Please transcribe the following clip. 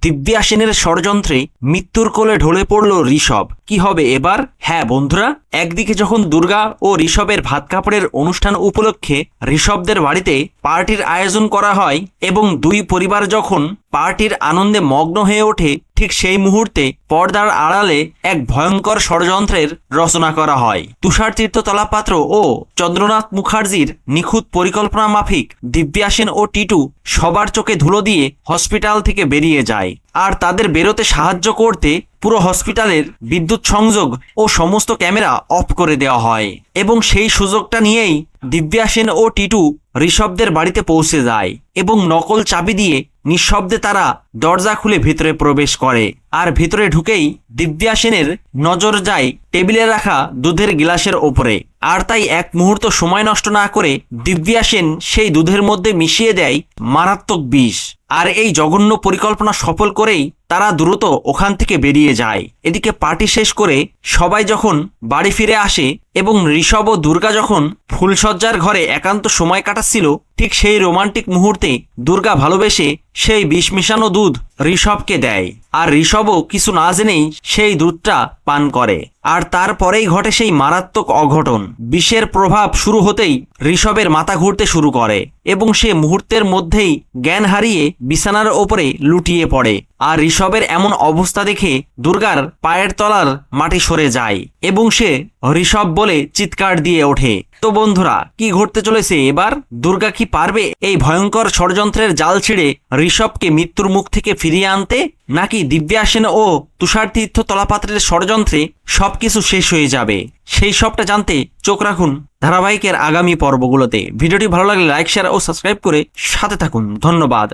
দিব্যা সেনের ষড়যন্ত্রে মৃত্যুর কোলে ঢলে পড়ল ঋষভ। কি হবে এবার? হ্যাঁ বন্ধুরা, একদিকে যখন দুর্গা ও ঋষভের ভাত কাপড়ের অনুষ্ঠান উপলক্ষে ঋষভদের বাড়িতে পার্টির আয়োজন করা হয় এবং দুই পরিবার যখন পার্টির আনন্দে মগ্ন হয়ে ওঠে, ঠিক সেই মুহূর্তে পর্দার আড়ালে এক ভয়ঙ্কর ষড়যন্ত্রের রচনা করা হয়। তুষার তীর্থ তলাপাত্র ও চন্দ্রনাথ মুখার্জির নিখুঁত পরিকল্পনা মাফিক দিব্যা সেন ও টিটু সবার চোখে ধুলো দিয়ে হসপিটাল থেকে বেরিয়ে যায়। আর তাদের বেরোতে সাহায্য করতে পুরো হসপিটালের বিদ্যুৎ সংযোগ ও সমস্ত ক্যামেরা অফ করে দেওয়া হয় এবং সেই সুযোগটা নিয়েই দিব্যা সেন ও টিটু ঋষভদের বাড়িতে পৌঁছে যায় এবং নকল চাবি দিয়ে নিঃশব্দে তারা দরজা খুলে ভেতরে প্রবেশ করে। আর ভেতরে ঢুকেই দিব্যা সেনের নজর যায় টেবিলে রাখা দুধের গ্লাসের ওপরে। আর তাই এক মুহূর্ত সময় নষ্ট না করে দিব্যা সেন সেই দুধের মধ্যে মিশিয়ে দেয় মারাত্মক বিষ। আর এই জঘন্য পরিকল্পনা সফল করেই তারা দ্রুত ওখান থেকে বেরিয়ে যায়। এদিকে পার্টি শেষ করে সবাই যখন বাড়ি ফিরে আসে এবং ঋষভ ও দুর্গা যখন ফুলসজ্জার ঘরে একান্ত সময় কাটাচ্ছিল, ঠিক সেই রোমান্টিক মুহূর্তে দুর্গা ভালোবেসে সেই বিষ মিশানো দুধ ঋষভকে দেয়। আর ঋষভও কিছু না জেনেই সেই দুধটা পান করে। আর তারপরেই ঘটে সেই মারাত্মক অঘটন। বিষের প্রভাব শুরু হতেই ঋষভের মাথা ঘুরতে শুরু করে এবং সে মুহূর্তের মধ্যেই জ্ঞান হারিয়ে বিছানার ওপরে লুটিয়ে পড়ে। আর ঋষভের এমন অবস্থা দেখে দুর্গার পায়ের তলার মাটি সরে যায় এবং সে ঋষভ বলে চিৎকার দিয়ে ওঠে। তো বন্ধুরা, কি ঘটতে চলেছে এবার? দুর্গা কি পারবে এই ভয়ঙ্কর ষড়যন্ত্রের জাল ছিঁড়ে ঋষভকে মৃত্যুর মুখ থেকে ফিরিয়ে আনতে, নাকি দিব্যা সেন ও তুষার তীর্থ তলাপাত্রের ষড়যন্ত্রে সবকিছু শেষ হয়ে যাবে? সেই সবটা জানতে চোখ রাখুন ধারাবাহিকের আগামী পর্বগুলোতে। ভিডিওটি ভালো লাগলে লাইক, শেয়ার ও সাবস্ক্রাইব করে সাথে থাকুন। ধন্যবাদ।